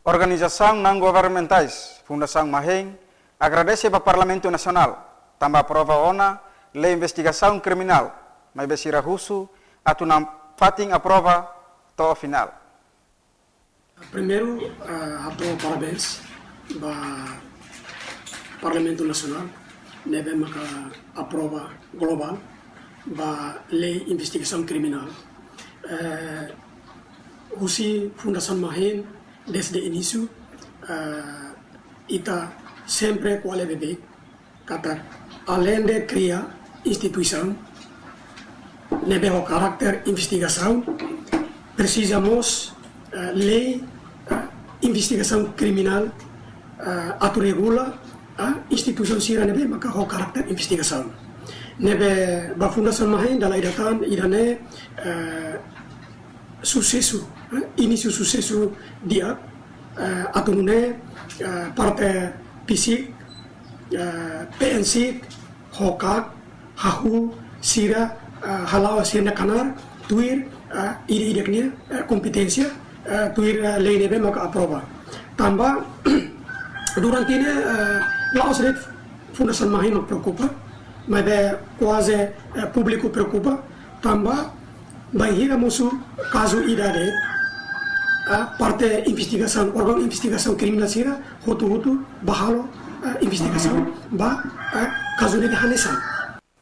Organização não governamentais, Fundação Mahém, agradece para o Parlamento Nacional, também aprova a lei de investigação criminal, mas Besira Russo, a tunam fatin aprova ao final. Primeiro, parabéns para o Parlamento Nacional, nebe maka aprova global para lei de investigação criminal. Rusi Fundação Mahém desde o início, ita sempre qual é bebê, kata além de criar instituição, nebe o caráter investigação, precisamos lei investigação criminal regula a instituição sira nebe maka o caráter investigação. Nebe ba Fundação Mahém dalam idatan idane sucesso, início sucesso dia atunune partai PSIC, PNC, Hokak, Hahu, Sira, Halau, Sirna Kanar, Tuir, ide-ideknya kompetensya, Tuir lei nebe maka aprova. Tambah durante ini laos red Fundação Mahém não preocupa, mas quase público preocupa. Tambah bahira musuh caso idade parte investigação, órgão investigação criminal sira, hutu bahalo investigação, caso de hanesan.